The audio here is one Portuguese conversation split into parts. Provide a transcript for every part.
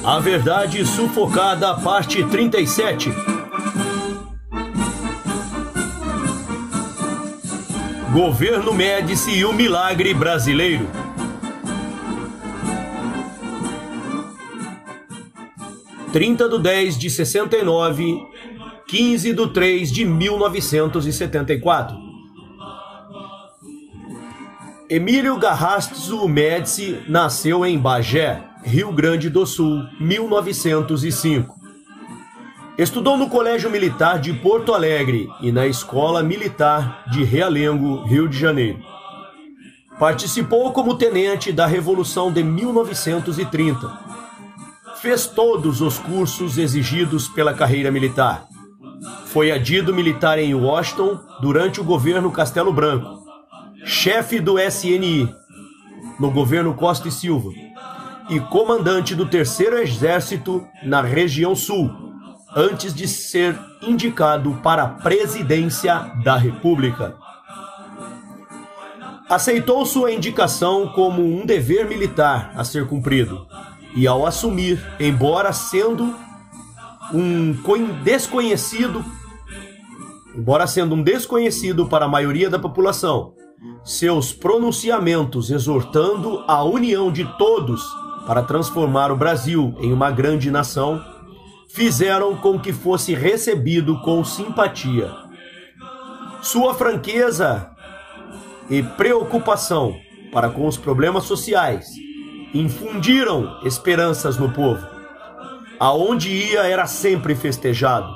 A Verdade Sufocada, parte 37. Governo Médici e o Milagre Brasileiro. (30/10/69, 15/3/1974). Emílio Garrastazu Médici nasceu em Bagé, Rio Grande do Sul, 1905. Estudou no Colégio Militar de Porto Alegre e na Escola Militar de Realengo, Rio de Janeiro. Participou como tenente da Revolução de 1930. Fez todos os cursos exigidos pela carreira militar. Foi adido militar em Washington durante o governo Castelo Branco. Chefe do SNI no governo Costa e Silva e comandante do 3º Exército na região Sul, antes de ser indicado para a presidência da República. Aceitou sua indicação como um dever militar a ser cumprido e, ao assumir, embora sendo um desconhecido para a maioria da população, seus pronunciamentos exortando a união de todos para transformar o Brasil em uma grande nação, fizeram com que fosse recebido com simpatia. Sua franqueza e preocupação para com os problemas sociais infundiram esperanças no povo. Aonde ia era sempre festejado.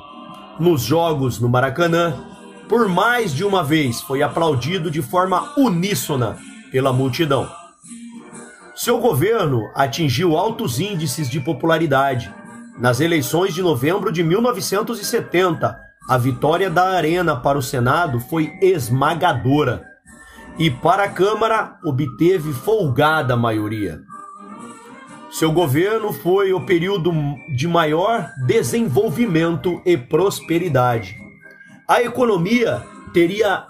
Nos jogos no Maracanã, por mais de uma vez foi aplaudido de forma uníssona pela multidão. Seu governo atingiu altos índices de popularidade. Nas eleições de novembro de 1970, a vitória da Arena para o Senado foi esmagadora e para a Câmara obteve folgada maioria. Seu governo foi o período de maior desenvolvimento e prosperidade. A economia teria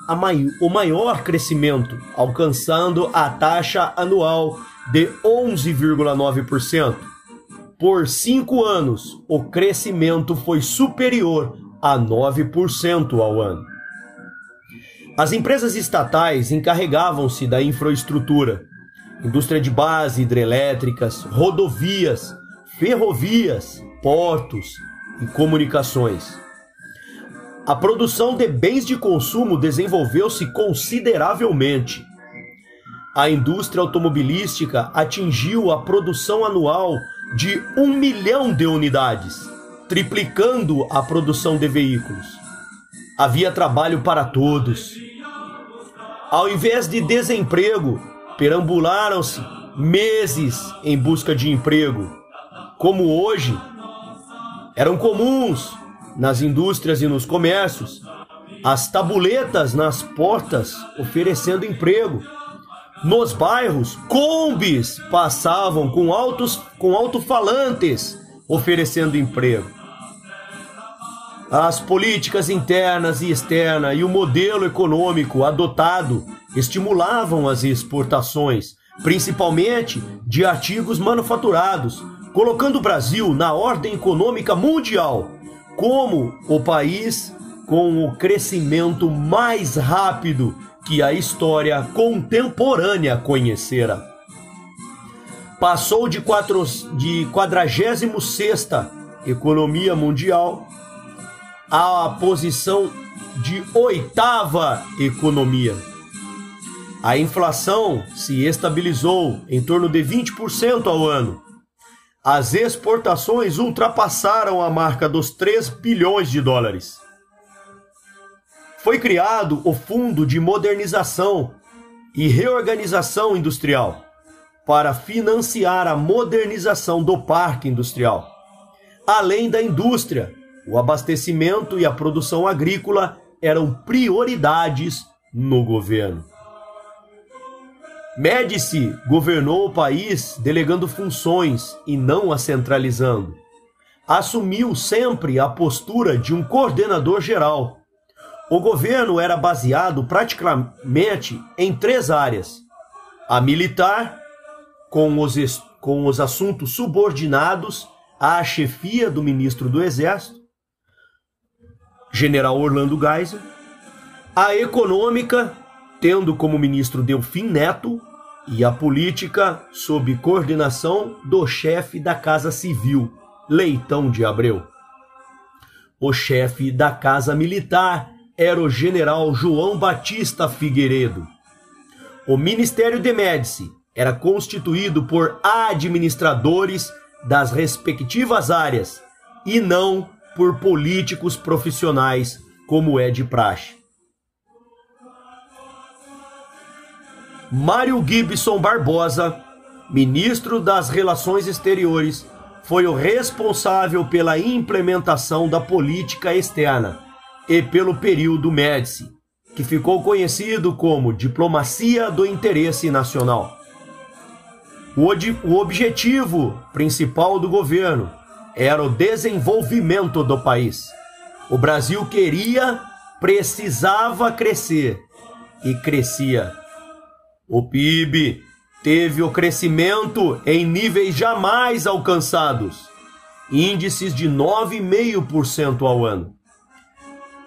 o maior crescimento, alcançando a taxa anual de 11,9%. Por 5 anos, o crescimento foi superior a 9% ao ano. As empresas estatais encarregavam-se da infraestrutura, indústria de base, hidrelétricas, rodovias, ferrovias, portos e comunicações. A produção de bens de consumo desenvolveu-se consideravelmente. A indústria automobilística atingiu a produção anual de 1 milhão de unidades, triplicando a produção de veículos. Havia trabalho para todos. Ao invés de desemprego, perambularam-se meses em busca de emprego. Como hoje, eram comuns nas indústrias e nos comércios as tabuletas nas portas oferecendo emprego. Nos bairros, combis passavam com alto-falantes oferecendo emprego. As políticas internas e externas e o modelo econômico adotado estimulavam as exportações, principalmente de artigos manufaturados, colocando o Brasil na ordem econômica mundial como o país com o crescimento mais rápido que a história contemporânea conhecera. Passou de 46ª economia mundial à posição de 8ª economia. A inflação se estabilizou em torno de 20% ao ano. As exportações ultrapassaram a marca dos 3 bilhões de dólares. Foi criado o Fundo de Modernização e Reorganização Industrial para financiar a modernização do parque industrial. Além da indústria, o abastecimento e a produção agrícola eram prioridades no governo. Médici governou o país delegando funções e não as centralizando. Assumiu sempre a postura de um coordenador geral. O governo era baseado praticamente em 3 áreas: a militar, com os assuntos subordinados à chefia do ministro do Exército, general Orlando Geisel, a econômica, tendo como ministro Delfim Neto, e a política sob coordenação do chefe da Casa Civil, Leitão de Abreu. O chefe da Casa Militar era o general João Batista Figueiredo. O Ministério de Médici era constituído por administradores das respectivas áreas e não por políticos profissionais, como é de praxe. Mário Gibson Barbosa, ministro das Relações Exteriores, foi o responsável pela implementação da política externa e pelo período Médici, que ficou conhecido como Diplomacia do Interesse Nacional. O objetivo principal do governo era o desenvolvimento do país. O Brasil precisava crescer e crescia. O PIB teve o crescimento em níveis jamais alcançados, índices de 9,5% ao ano.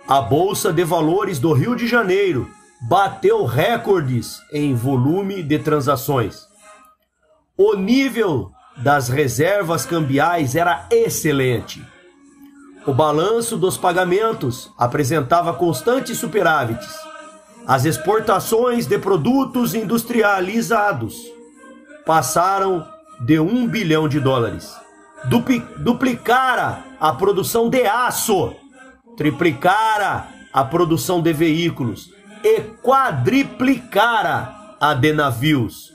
A Bolsa de Valores do Rio de Janeiro bateu recordes em volume de transações. O nível das reservas cambiais era excelente. O balanço dos pagamentos apresentava constantes superávites. As exportações de produtos industrializados passaram de $1 bilhão. Duplicara a produção de aço, triplicara a produção de veículos e quadriplicara a de navios.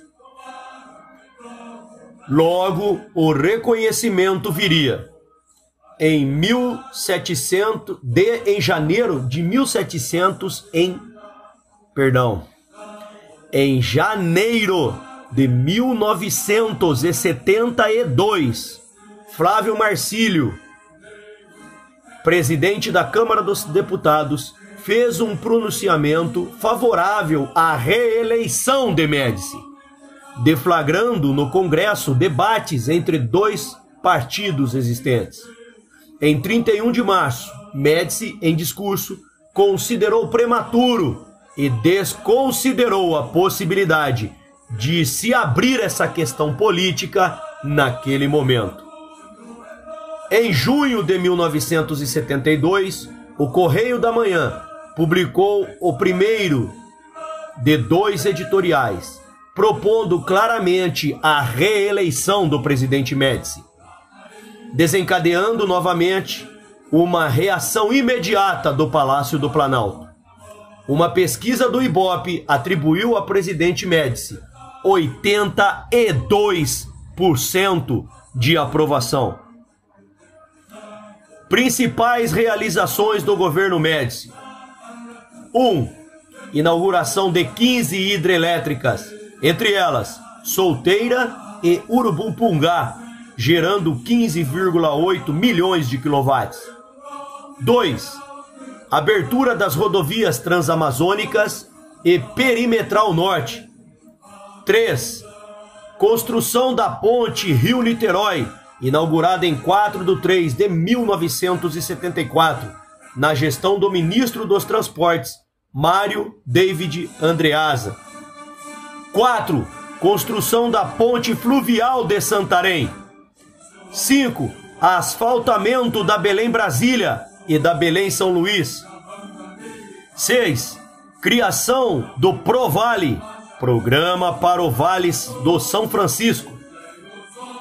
Logo, o reconhecimento viria. Em janeiro de 1972, Flávio Marcílio, presidente da Câmara dos Deputados, fez um pronunciamento favorável à reeleição de Médici, deflagrando no Congresso debates entre dois partidos existentes. Em 31 de março, Médici, em discurso, considerou prematuro e desconsiderou a possibilidade de se abrir essa questão política naquele momento. Em junho de 1972, o Correio da Manhã publicou o primeiro de 2 editoriais, propondo claramente a reeleição do presidente Médici, desencadeando novamente uma reação imediata do Palácio do Planalto. Uma pesquisa do Ibope atribuiu ao presidente Médici 82% de aprovação. Principais realizações do governo Médici: 1. Inauguração de 15 hidrelétricas, entre elas Solteira e Urubumpungá, gerando 15,8 milhões de quilowatts. 2. Abertura das rodovias transamazônicas e perimetral norte. 3. Construção da ponte Rio-Niterói, inaugurada em 4/3 de 1974, na gestão do ministro dos Transportes, Mário David Andreasa. 4. Construção da ponte fluvial de Santarém. 5. Asfaltamento da Belém-Brasília e da Belém-São Luís. 6. Criação do ProVale, Programa para o Vale do São Francisco.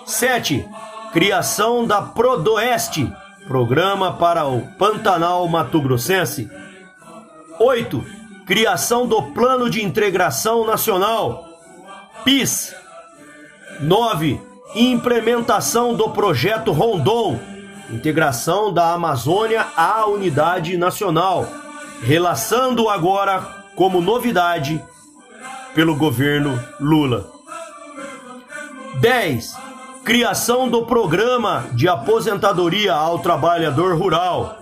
7. Criação da Prodoeste, Programa para o Pantanal Mato Grossense. 8. Criação do Plano de Integração Nacional, PIS. 9. Implementação do Projeto Rondon, integração da Amazônia à unidade nacional, relaçando agora como novidade pelo governo Lula. 10. Criação do Programa de Aposentadoria ao Trabalhador Rural.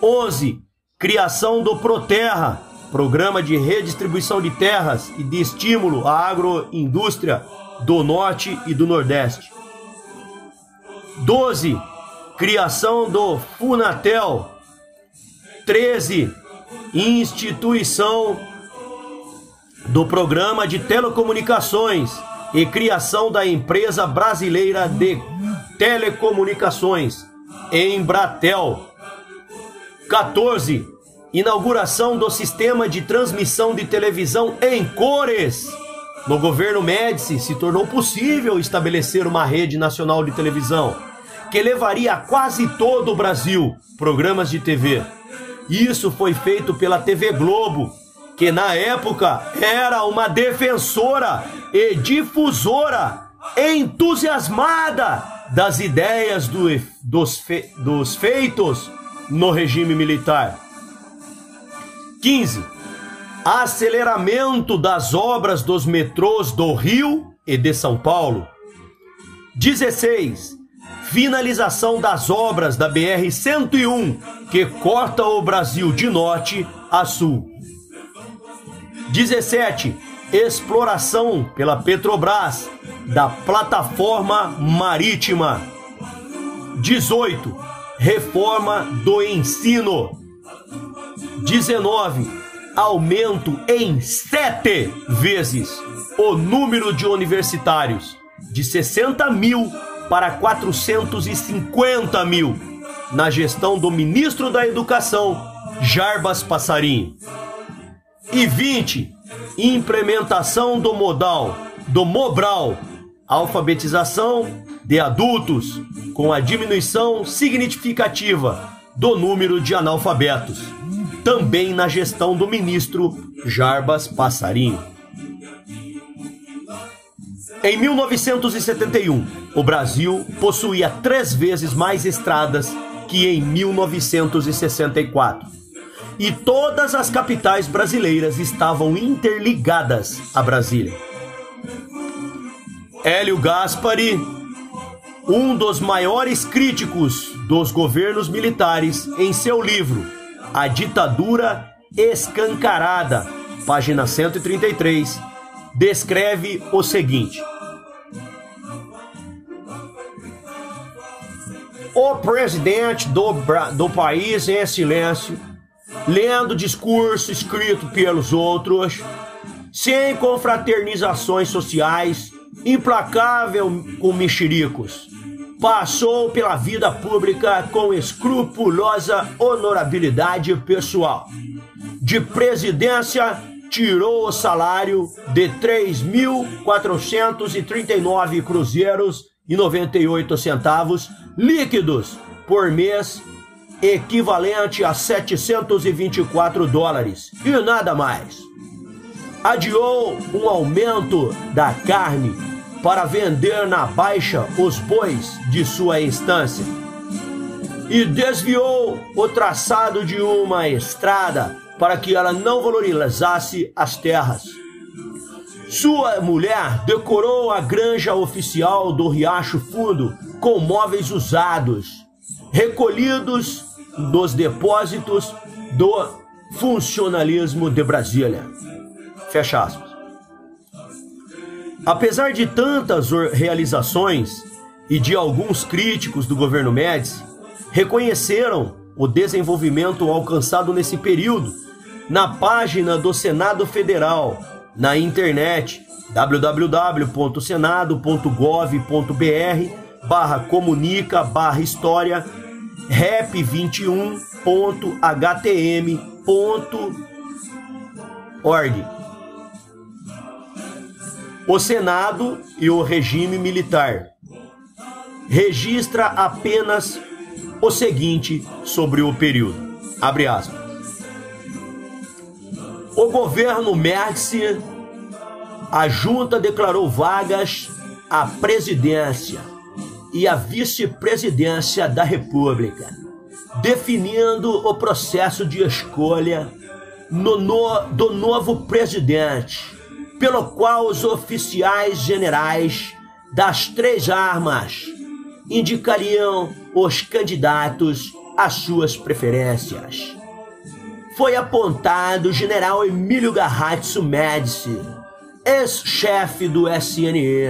11. Criação do Proterra, Programa de Redistribuição de Terras e de Estímulo à Agroindústria do Norte e do Nordeste. 12. Criação do Funatel. 13. Instituição do Programa de Telecomunicações e criação da Empresa Brasileira de Telecomunicações, Embratel. 14. Inauguração do Sistema de Transmissão de Televisão em Cores. No governo Médici, se tornou possível estabelecer uma rede nacional de televisão que levaria a quase todo o Brasil programas de TV. Isso foi feito pela TV Globo, que na época era uma defensora e difusora entusiasmada das ideias dos feitos no regime militar. 15. Aceleramento das obras dos metrôs do Rio e de São Paulo. 16. Finalização das obras da BR-101, que corta o Brasil de norte a sul. 17. Exploração pela Petrobras da plataforma marítima. 18. Reforma do ensino. 19. Aumento em 7 vezes o número de universitários, de 60 mil para 450 mil, na gestão do ministro da Educação, Jarbas Passarinho. E 20. Implementação do Mobral, alfabetização de adultos, com a diminuição significativa do número de analfabetos, também na gestão do ministro Jarbas Passarinho. Em 1971, o Brasil possuía 3 vezes mais estradas que em 1964. E todas as capitais brasileiras estavam interligadas a Brasília. Hélio Gaspari, um dos maiores críticos dos governos militares, em seu livro A Ditadura Escancarada, página 133, descreve o seguinte: o presidente do país em silêncio, lendo discurso escrito pelos outros, sem confraternizações sociais, implacável com mexericos, passou pela vida pública com escrupulosa honorabilidade pessoal. De presidência, tirou o salário de 3.439 cruzeiros e 98 centavos líquidos por mês, equivalente a 724 dólares e nada mais. Adiou um aumento da carne para vender na baixa os bois de sua instância e desviou o traçado de uma estrada para que ela não valorizasse as terras. Sua mulher decorou a granja oficial do Riacho Fundo com móveis usados, recolhidos dos depósitos do funcionalismo de Brasília. Fecha aspas. Apesar de tantas realizações e de alguns críticos do governo Médici reconheceram o desenvolvimento alcançado nesse período, na página do Senado Federal, na internet, www.senado.gov.br/comunica/história rep21.htm.org. O Senado e o regime militar registra apenas o seguinte sobre o período, abre aspas: o governo Médici, a junta declarou vagas à presidência e à vice-presidência da República, definindo o processo de escolha do novo presidente, pelo qual os oficiais generais das 3 armas indicariam os candidatos às suas preferências. Foi apontado o general Emílio Garratzo Médici, ex-chefe do SNE,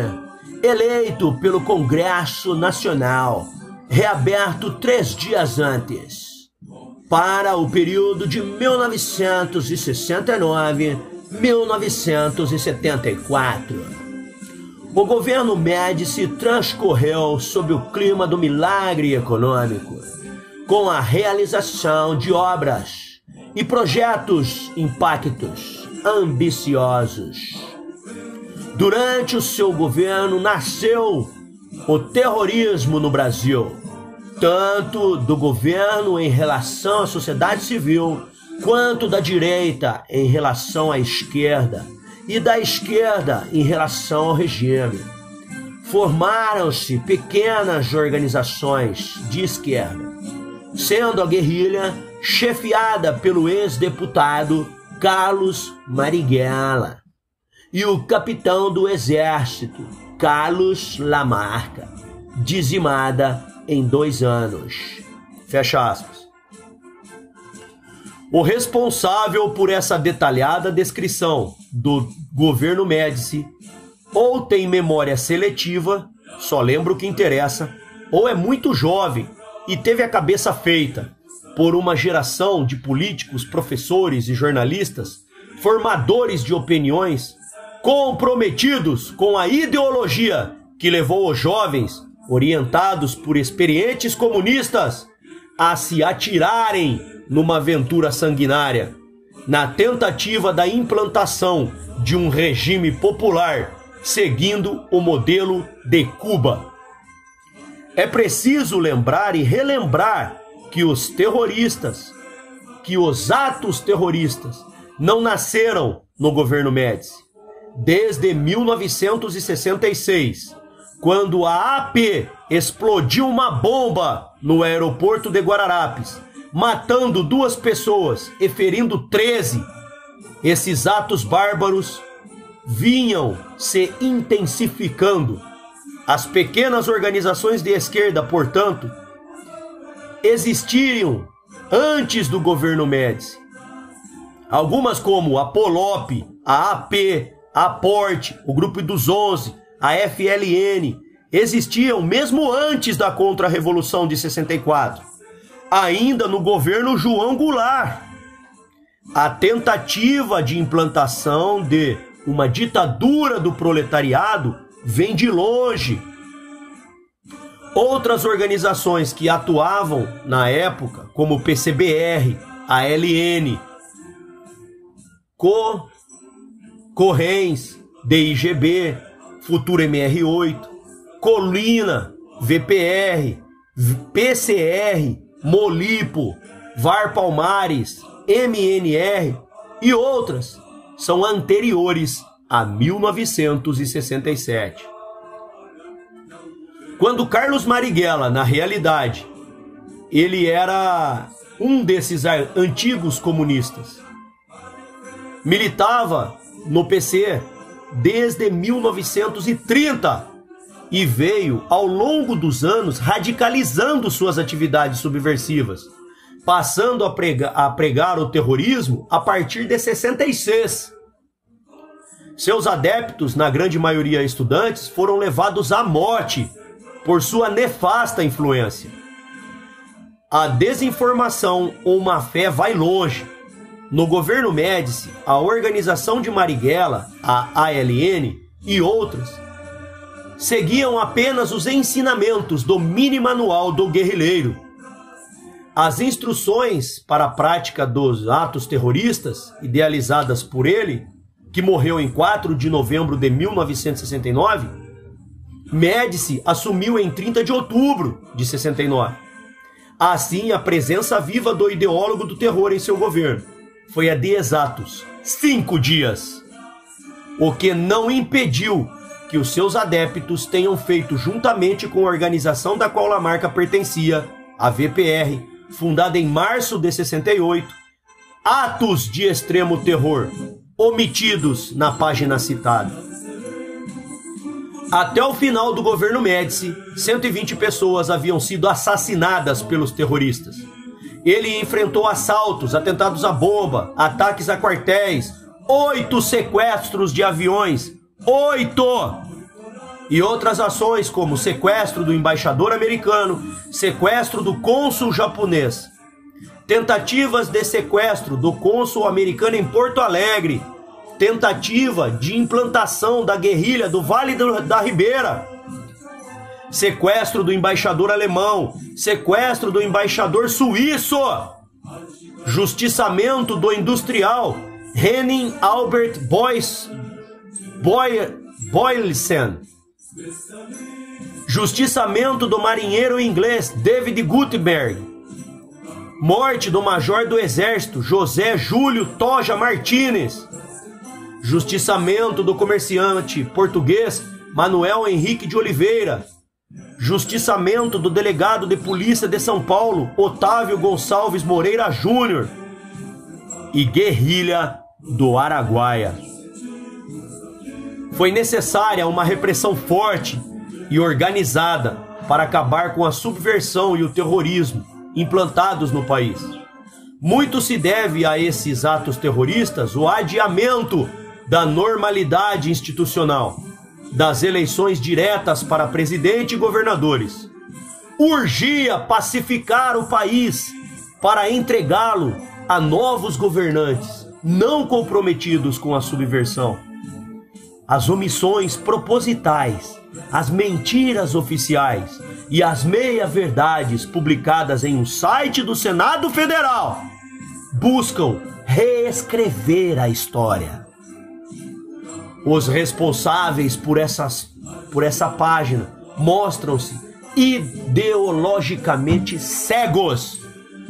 eleito pelo Congresso Nacional, reaberto 3 dias antes, para o período de 1969-1974. O governo Médici transcorreu sob o clima do milagre econômico, com a realização de obras e projetos impactos ambiciosos. Durante o seu governo nasceu o terrorismo no Brasil, tanto do governo em relação à sociedade civil, quanto da direita em relação à esquerda, e da esquerda em relação ao regime. Formaram-se pequenas organizações de esquerda, sendo a guerrilha chefiada pelo ex-deputado Carlos Marighella e o capitão do exército Carlos Lamarca, dizimada em 2 anos. Fecha aspas. O responsável por essa detalhada descrição do governo Médici ou tem memória seletiva, só lembra o que interessa, ou é muito jovem e teve a cabeça feita por uma geração de políticos, professores e jornalistas, formadores de opiniões, comprometidos com a ideologia que levou os jovens, orientados por experientes comunistas, a se atirarem numa aventura sanguinária, na tentativa da implantação de um regime popular, seguindo o modelo de Cuba. É preciso lembrar e relembrar que os atos terroristas não nasceram no governo Médici. Desde 1966, quando a AP explodiu uma bomba no aeroporto de Guararapes, matando 2 pessoas e ferindo 13, esses atos bárbaros vinham se intensificando. As pequenas organizações de esquerda, portanto, existiam antes do governo Médici. Algumas como a POLOP, a AP, a APORTE, o Grupo dos 11, a FLN, existiam mesmo antes da Contra-Revolução de 64, ainda no governo João Goulart. A tentativa de implantação de uma ditadura do proletariado vem de longe. Outras organizações que atuavam na época, como o PCBR, a LN, Correns, DIGB, Futuro MR8, Colina, VPR, PCR, Molipo, VAR Palmares, MNR e outras, são anteriores a 1967. Quando Carlos Marighella, na realidade, ele era um desses antigos comunistas, militava no PC desde 1930 e veio, ao longo dos anos, radicalizando suas atividades subversivas, passando a pregar o terrorismo a partir de 66. Seus adeptos, na grande maioria estudantes, foram levados à morte por sua nefasta influência. A desinformação ou má fé vai longe. No governo Médici, a organização de Marighella, a ALN e outras, seguiam apenas os ensinamentos do mini manual do guerrilheiro. As instruções para a prática dos atos terroristas, idealizadas por ele, que morreu em 4 de novembro de 1969, Médici assumiu em 30 de outubro de 69. Assim, a presença viva do ideólogo do terror em seu governo foi a de exatos 5 dias, o que não impediu que os seus adeptos tenham feito, juntamente com a organização da qual Lamarca pertencia, a VPR, fundada em março de 68, atos de extremo terror, omitidos na página citada. Até o final do governo Médici, 120 pessoas haviam sido assassinadas pelos terroristas. Ele enfrentou assaltos, atentados à bomba, ataques a quartéis, 8 sequestros de aviões, 8! e outras ações como sequestro do embaixador americano, sequestro do cônsul japonês, tentativas de sequestro do cônsul americano em Porto Alegre, tentativa de implantação da guerrilha do Vale da Ribeira, sequestro do embaixador alemão, sequestro do embaixador suíço, justiçamento do industrial Henning Albert Boylesen, justiçamento do marinheiro inglês David Gutenberg, morte do major do exército José Júlio Toja Martínez, justiçamento do comerciante português Manuel Henrique de Oliveira, justiçamento do delegado de polícia de São Paulo Otávio Gonçalves Moreira Júnior e guerrilha do Araguaia. Foi necessária uma repressão forte e organizada para acabar com a subversão e o terrorismo implantados no país. Muito se deve a esses atos terroristas o adiamento da normalidade institucional, das eleições diretas para presidente e governadores. Urgia pacificar o país para entregá-lo a novos governantes, não comprometidos com a subversão. As omissões propositais, as mentiras oficiais e as meia-verdades publicadas em um site do Senado Federal buscam reescrever a história. Os responsáveis por essa página mostram-se ideologicamente cegos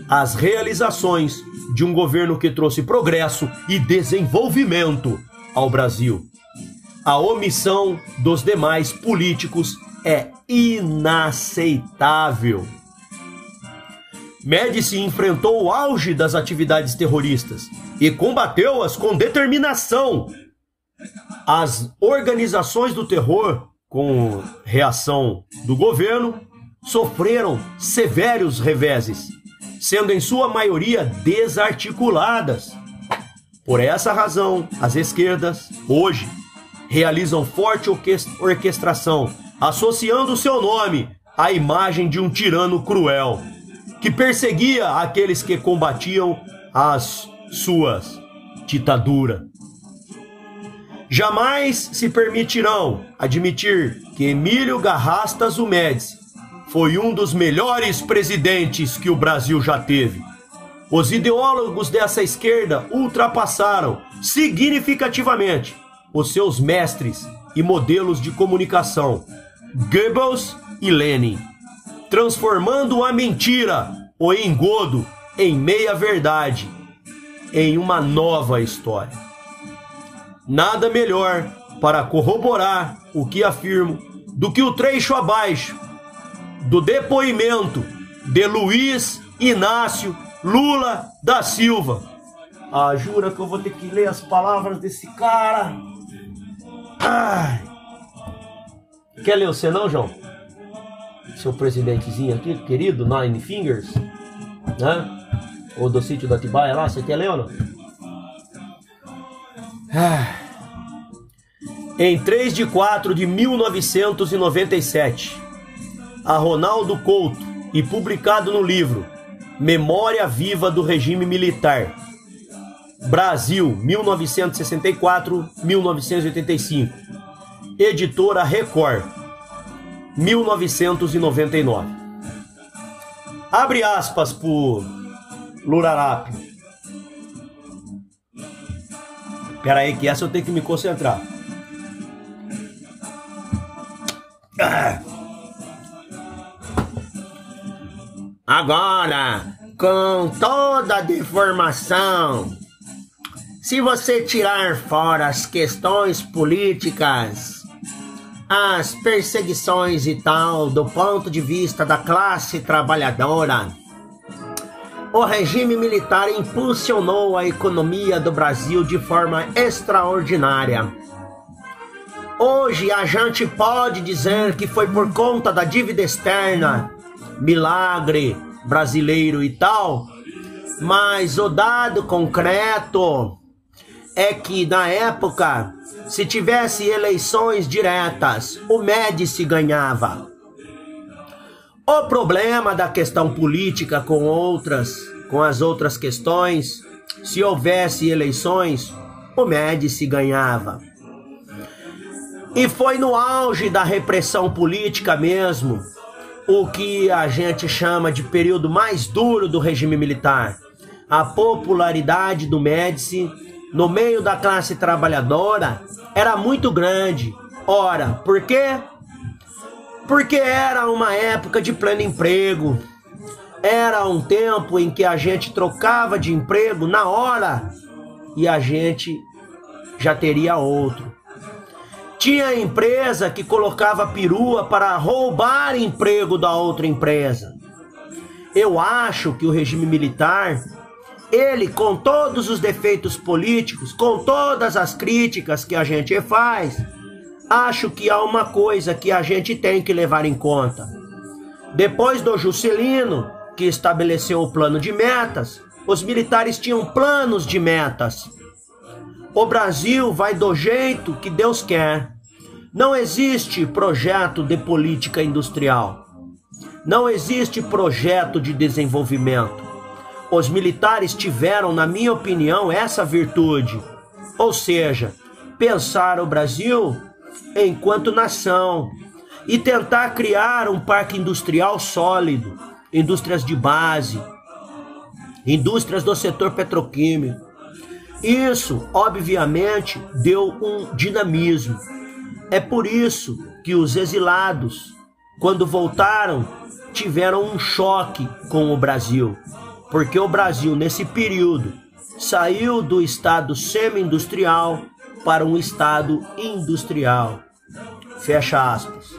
às realizações de um governo que trouxe progresso e desenvolvimento ao Brasil. A omissão dos demais políticos é inaceitável. Médici enfrentou o auge das atividades terroristas e combateu-as com determinação. As organizações do terror, com reação do governo, sofreram severos reveses, sendo em sua maioria desarticuladas. Por essa razão, as esquerdas, hoje, realizam forte orquestração, associando seu nome à imagem de um tirano cruel, que perseguia aqueles que combatiam as suas ditaduras. Jamais se permitirão admitir que Emílio Garrastazu Médici foi um dos melhores presidentes que o Brasil já teve. Os ideólogos dessa esquerda ultrapassaram significativamente os seus mestres e modelos de comunicação, Goebbels e Lenin, transformando a mentira, o engodo, em meia-verdade, em uma nova história. Nada melhor para corroborar o que afirmo do que o trecho abaixo do depoimento de Luiz Inácio Lula da Silva. Ah, jura que eu vou ter que ler as palavras desse cara? Ai. Quer ler você não, João? Seu presidentezinho aqui, querido, Nine Fingers, né? Ou do sítio da Atibaia lá, você quer ler ou não? Em 3 de 4 de 1997, a Ronaldo Couto, e publicado no livro Memória Viva do Regime Militar, Brasil, 1964-1985, editora Record, 1999. Abre aspas por Lurarápio. Pera aí que essa eu tenho que me concentrar. Agora, com toda a deformação, se você tirar fora as questões políticas, as perseguições e tal, do ponto de vista da classe trabalhadora, o regime militar impulsionou a economia do Brasil de forma extraordinária. Hoje a gente pode dizer que foi por conta da dívida externa, milagre brasileiro e tal, mas o dado concreto é que na época se tivesse eleições diretas, o Médici ganhava. O problema da questão política com as outras questões, se houvesse eleições, o Médici ganhava. E foi no auge da repressão política mesmo, o que a gente chama de período mais duro do regime militar. A popularidade do Médici no meio da classe trabalhadora era muito grande. Ora, por quê? Porque era uma época de pleno emprego. Era um tempo em que a gente trocava de emprego na hora e a gente já teria outro. Tinha empresa que colocava perua para roubar emprego da outra empresa. Eu acho que o regime militar, ele, com todos os defeitos políticos, com todas as críticas que a gente faz, acho que há uma coisa que a gente tem que levar em conta. Depois do Juscelino, que estabeleceu o plano de metas, os militares tinham planos de metas. O Brasil vai do jeito que Deus quer. Não existe projeto de política industrial. Não existe projeto de desenvolvimento. Os militares tiveram, na minha opinião, essa virtude. Ou seja, pensar o Brasil enquanto nação e tentar criar um parque industrial sólido, indústrias de base, indústrias do setor petroquímico. Isso, obviamente, deu um dinamismo. É por isso que os exilados, quando voltaram, tiveram um choque com o Brasil. Porque o Brasil, nesse período, saiu do estado semi-industrial para um estado industrial. Fecha aspas.